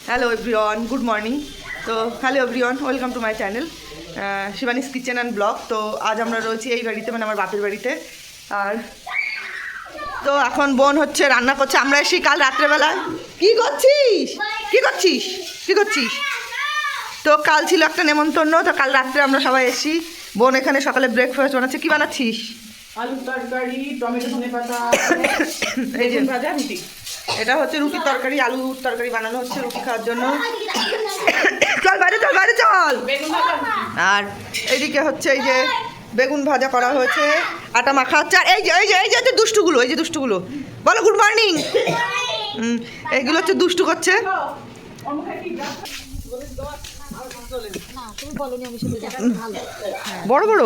Hello everyone, good morning. তো hello everyone, welcome to my channel Shivani's kitchen and blog. তো আজ আমরা রয়েছি এই বাড়িতে, মানে আমার বাপের বাড়িতে। আর তো এখন বোন হচ্ছে রান্না করছে। আমরা এসি কাল রাত্রেবেলায়। কি করছিস কি করছিস কি করছিস? তো কাল ছিল একটা নেমন্তন্ন, তো কাল রাত্রে আমরা সবাই এসি। বোন এখানে সকালে ব্রেকফাস্ট বানাচ্ছে। কি বানাচ্ছিস? আলুর তরকারি, টমেটো ধনেপাতা, এই যে ভাজা, রুটি। এটা হচ্ছে রুটির তরকারি, আলুর তরকারি বানানো হচ্ছে রুটি খাওয়ার জন্য। চল বাইরে চল, বাইরে চল। বেগুন ভাজা। আর এইদিকে হচ্ছে এই যে বেগুন ভাজা করা হয়েছে, আটা মাখা হচ্ছে। আর এই যে এই যে এই যে দুষ্টুগুলো, এই যে দুষ্টুগুলো বলো গুড মর্নিং। এইগুলো হচ্ছে দুষ্টু করছে। বড় বড়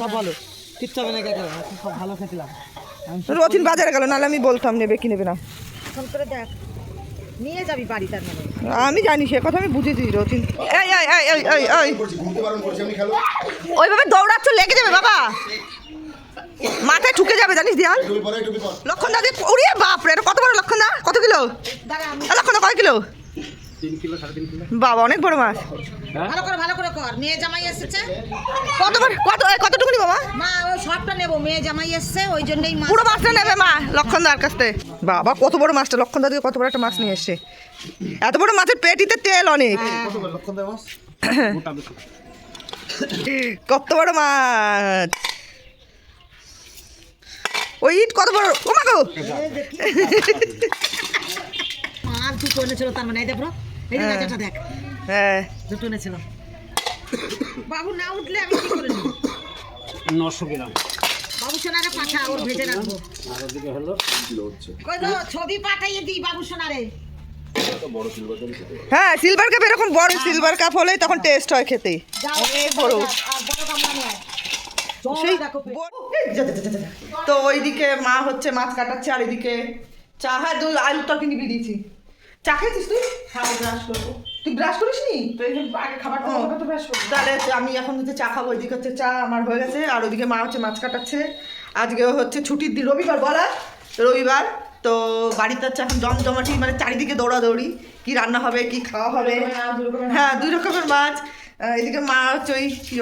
সব ভালো, কিচ্ছু হবে না। সব ভালো খেছিলাম। রথিন বাজারে গেল, নাহলে আমি বলতাম নেবে কি নেবে না। ফোন করে দেখ, নিয়ে যাবি বাড়ি। তার মানে আমি জানি, সে কথা আমি বুঝেছি রথিন। এই এই এই এই এই এই ওইভাবে দৌড়াচ্ছ, লেগে যাবে বাবা, মাথায় ঠুকে যাবে জানিস দিয়াল। লক্ষণ দা, উড়িয়ে বাপরে, এটা কত বড় লক্ষণ দা? কত কিলো লক্ষণ দা? কয় কিলো? 3 kilo 3.5 kilo. বাবা অনেক বড় মাছ। ভালো করে কর। মেয়ে জামাই এসেছে। কত বড়? কতটুকুনি বাবা? মা ও সবটা নেবো, মেয়ে জামাই এসেছে ওই জন্যই মা পুরো মাছটা নেবে মা লক্ষণ দার কাছ থেকে। বাবা কত বড় মাছটা! লক্ষণ দা দিয়ে কত বড় একটা মাছ নিয়ে এসছে। এত বড় মাছের পেটিতে তেল অনেক। কত বড় মাছ! ওই ইট কত বড়! ও মা গো! আর দুটো এনেছিল। তার মানে এই দেখো, এই যে গাছটা দেখ, হ্যাঁ দুটো এনেছিল। বাবু না উঠলে আমি কি করে নিব? 900 গ্রাম। বাবু সোনারে পাঠা, ওর ভেজে রাখবো। আর ওদিকে হলো কিলো হচ্ছে। কই গো, ছবি পাঠাইয়ে দিই বাবু সোনারে। হ্যাঁ, সিলভার কাপ, এরকম বড় সিলভার কাপ হলেই তখন টেস্ট হয় খেতে। অনেক বড়। আর বড় গামলা নিয়ে আয়। সেই দেখো তো ওইদিকে মা হচ্ছে মাছ কাটাচ্ছে, আর এদিকে চা। হ্যাঁ, দুই আলুর তরকারি নিবি দিয়েছি। চা খেয়েছিস তুই? খাবো, ব্রাশ করবো। তুই ব্রাশ করিস নি? তো এই যে আগে খাবারটা ও। হবে তো ব্রাশ করবো। তাহলে আমি এখন হচ্ছে চা খাবো। ওইদিকে হচ্ছে চা আমার হয়ে গেছে, আর ওইদিকে মা হচ্ছে মাছ কাটাচ্ছে। আজকেও হচ্ছে ছুটির দিন, রবিবার বলা, রবিবার। তো বাড়িতে হচ্ছে এখন জমজমাটি, মানে চারিদিকে দৌড়াদৌড়ি, কি রান্না হবে কি খাওয়া হবে। হ্যাঁ, 2 রকমের মাছ। এদিকে মা হচ্ছে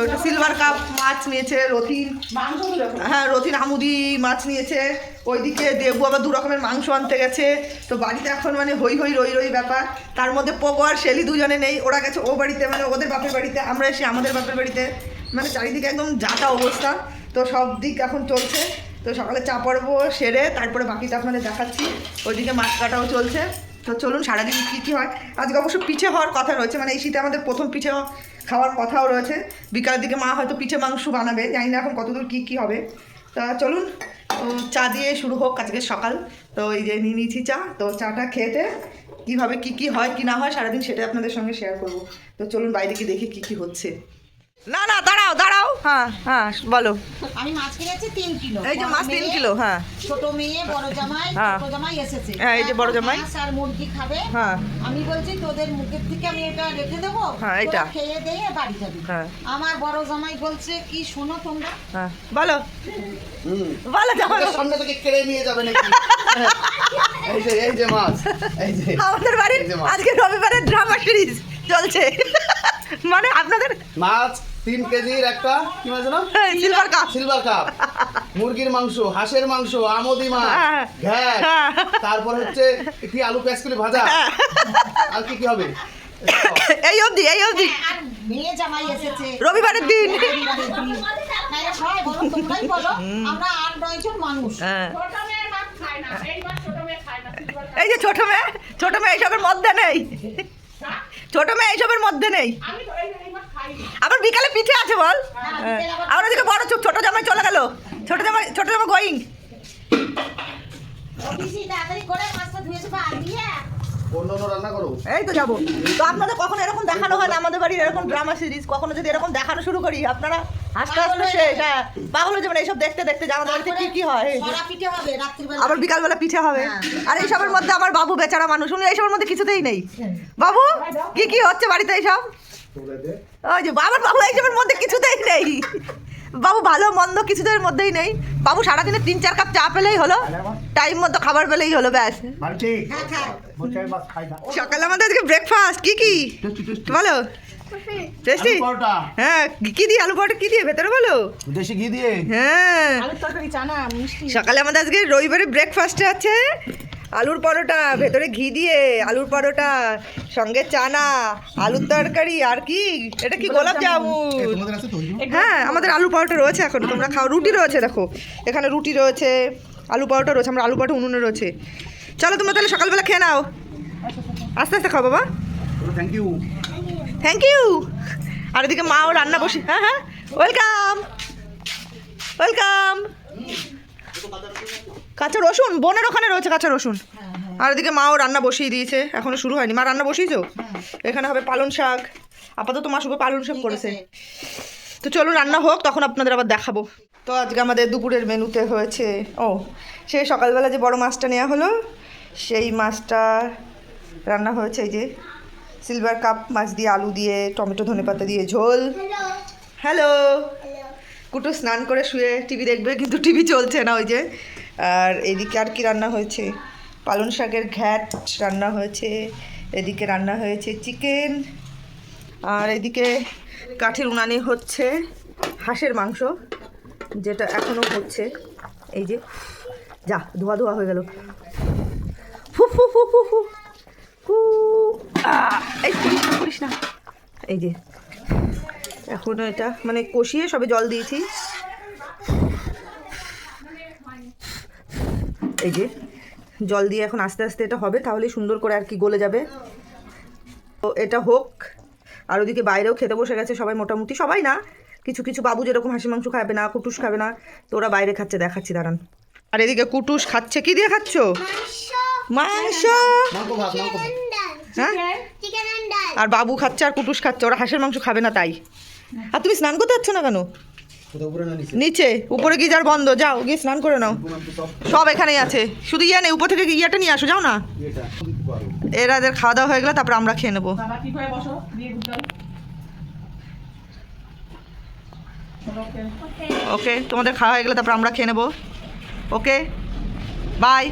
ওইটা সিলভার কাপ মাছ নিয়েছে, রথিন। মাংস তো দেখো। হ্যাঁ, রথিন আমুদি মাছ নিয়েছে। ওইদিকে দেবু আবার 2 রকমের মাংস আনতে গেছে। তো বাড়িতে এখন মানে হই হই রই রই ব্যাপার। তার মধ্যে পোগো আর শেলি দুজনে নেই, ওরা গেছে ও বাড়িতে, মানে ওদের বাপের বাড়িতে। আমরা এসে আমাদের বাপের বাড়িতে, মানে চারিদিকে একদম যাতা অবস্থা। তো সব দিক এখন চলছে। তো সকালে চা পর্ব সেরে তারপরে বাকিটা আপনাদের দেখাচ্ছি। ওইদিকে মাছ কাটাও চলছে। তো চলুন সারাদিন কী কী হয়। আজকে অবশ্য পিঠে হওয়ার কথা রয়েছে, মানে এই শীতে আমাদের প্রথম পিঠে খাওয়ার কথাও রয়েছে। বিকালের দিকে মা হয়তো পিঠে মাংস বানাবে, জানি না এখন কতদূর কী কী হবে। তা চলুন চা দিয়ে শুরু হোক আজকে সকাল। তো এই যে নিয়ে নিয়েছি চা। তো চাটা খেতে কীভাবে কী কী হয় কি না হয় সারাদিন সেটাই আপনাদের সঙ্গে শেয়ার করব। তো চলুন বাইরে গিয়ে দেখি কী কী হচ্ছে। না না, দাঁড়াও দাঁড়াও। হ্যাঁ হ্যাঁ বলো। আমি মাছ কিনেছি 3 কিলো। এই যে মাছ 3 কিলো। হ্যাঁ, ছোট মেয়ে বড় জামাই, হ্যাঁ। ছোট জামাই এসেছে। হ্যাঁ, এই যে বড় জামাই। মাছ আর মুরগি খাবে। হ্যাঁ। আমি বলছি তোদের মুখের থেকে আমি এটা রেখে দেবো, হ্যাঁ, তোরা এটা। খেয়ে দিয়ে বাড়ি যাবি। হ্যাঁ। আমার বড় জামাই বলছে কি, শোনো তোমরা, হ্যাঁ বলো বলো বলো। সামনে থেকে কেড়ে নিয়ে যাবে নাকি? এই যে মাছ, এই যে আমাদের বাড়ির এই যে মাছ। আজকে রবিবারের ড্রামা সিরিজ চলছে। মানে আপনাদের মাছ 3 কেজির একটা কি মাছ না? Silver cup. সিলভার কাপ, মুরগির মাংস, হাঁসের মাংস, আমদি মাছ, হ্যাঁ। ঘ্যাট, হ্যাঁ। তারপর হচ্ছে কি আলু পেঁয়াজ করে ভাজা, আর কি কি হবে? এই অবধি এই অবধি আর মেয়ে জামাই এসেছে রবিবারের দিন। রবিবারের দিন। তাই সবাই বলো, তোমরাই বলো, আমরা 8-9 জন মানুষ। হ্যাঁ, ছোট মেয়ের মাছ খায় না, এই মাছ ছোট মেয়ে খায় না। এই যে ছোট মেয়ে এইসবের মধ্যে নেই। ছোট মেয়ে এইসবের মধ্যে নেই। আমি তো এই মাছ খাই না। আবার বিকালে পিঠে আছে বল। হ্যাঁ, বিকেলে আবার- আর ওদিকে বড় ছোট জামাই চলে গেল। ছোট জামাই গোয়িং। বেশি তাড়াতাড়ি করে মাছটা ধুয়েছে বা দিয়ে। অন্য রান্না করো। এই তো যাবো। তো আপনাদের কখনো এরকম দেখানো হয় না আমাদের বাড়ির এরকম ড্রামা সিরিজ? কখনো যদি এরকম দেখানো শুরু করি আপনারা হাসতে হাসতে শেষ। হ্যাঁ, পাগল হয়ে যাবেন এইসব দেখতে দেখতে যে আমাদের বাড়িতে কি কি হয়। সরা পিঠে হবে রাত্রিবেলা। আবার বিকালবেলা পিঠে হবে। হ্যাঁ। আর এইসবের মধ্যে আমার বাবু বেচারা মানুষ, উনি এইসবের মধ্যে কিছুতেই নেই। বাবু কি কি হচ্ছে বাড়িতে এইসব? ওই যে বাবু এইসবের মধ্যে কিছুতেই নেই। বাবু ভালো মন্দ কিছুদের মধ্যেই নেই। বাবু সারাদিনে 3-4 কাপ চা পেলেই হলো, টাইম মতো খাবার পেলেই হলো, ব্যাস। হ্যাঁ, খা। সকালে আমাদের আজকে ব্রেকফাস্ট মাছ কি কি বলো টেস্টি আলু পরোটা হ্যাঁ কি দিয়ে আলু পরোটা কি দিয়ে ভেতরে বলো দেশি ঘি দিয়ে হ্যাঁ আলুর তরকারি চানা মিষ্টি সকালে আমাদের আজকে রবিবারে ব্রেকফাস্টে আছে আলুর পরোটা ভেতরে ঘি দিয়ে আলুর পরোটা সঙ্গে চানা আলুর তরকারি আর কি এটা কি গোলাপ জামুন তোমাদের আছে তো হ্যাঁ আমাদের আলু পরোটা রয়েছে এখন তোমরা খাও রুটি রয়েছে দেখো এখানে রুটি রয়েছে আলু পরোটা রয়েছে আমরা আলু পরোটা উনুনে রয়েছে চলো তোমরা তাহলে সকালবেলা খেয়ে নাও আস্তে আস্তে খাও বাবা থ্যাংক ইউ থ্যাংক ইউ আর এদিকে মাও রান্না বসে হ্যাঁ হ্যাঁ ওয়েলকাম ওয়েলকাম কাঁচা রসুন বোনের ওখানে রয়েছে কাঁচা রসুন আর এদিকে মাও রান্না বসিয়ে দিয়েছে এখনো শুরু হয়নি মা রান্না বসিয়েছো এখানে হবে পালং শাক আপাতত মা শুধু পালং শাক করেছে তো চলো রান্না হোক তখন আপনাদের আবার দেখাবো তো আজকে আমাদের দুপুরের মেনুতে হয়েছে ও সেই সকালবেলা যে বড় মাছটা নেওয়া হলো সেই মাছটা রান্না হয়েছে এই যে সিলভার কাপ মাছ দিয়ে আলু দিয়ে টমেটো ধনেপাতা দিয়ে ঝোল হ্যালো কুটু স্নান করে শুয়ে টিভি দেখবে কিন্তু টিভি চলছে না ওই যে আর এদিকে আর কি রান্না হয়েছে পালং শাকের ঘ্যাট রান্না হয়েছে এদিকে রান্না হয়েছে চিকেন আর এদিকে কাঠের উনানে হচ্ছে হাঁসের মাংস যেটা এখনও হচ্ছে এই যে যা ধোয়া ধোয়া হয়ে গেল ফু ফু ফু ফু ফু ফু এই করিস না এই যে এখনও এটা মানে কষিয়ে সবে জল দিয়েছি এই যে জল দিয়ে এখন আস্তে আস্তে এটা হবে তাহলে সুন্দর করে আর কি গলে যাবে তো এটা হোক আর ওদিকে বাইরেও খেতে বসে গেছে সবাই মোটামুটি সবাই না কিছু কিছু বাবু যেরকম হাঁসি মাংস খাবে না কুটুস খাবে না তো ওরা বাইরে খাচ্ছে দেখাচ্ছি দাঁড়ান আর এদিকে কুটুস খাচ্ছে কি দিয়ে খাচ্ছ মাংস মাংস ভাত মাংস হ্যাঁ আর বাবু খাচ্ছে আর কুটুস খাচ্ছে ওরা হাঁসের মাংস খাবে না তাই আর তুমি স্নান করতে যাচ্ছ না কেন কোথাও উপরে না নিচে নিচে উপরে গিজার বন্ধ যাও গিয়ে স্নান করে নাও সব এখানেই আছে শুধু ইয়ে নেই উপর থেকে ইয়েটা নিয়ে আসো যাও না এটা দিতে পারো এরাদের খাওয়া দাওয়া হয়ে গেলে তারপর আমরা খেয়ে নেবো বাবা কি করে বসো দিয়ে গুড্ডাল ওকে তোমাদের খাওয়া হয়ে গেলে তারপর আমরা খেয়ে নেবো ওকে বাই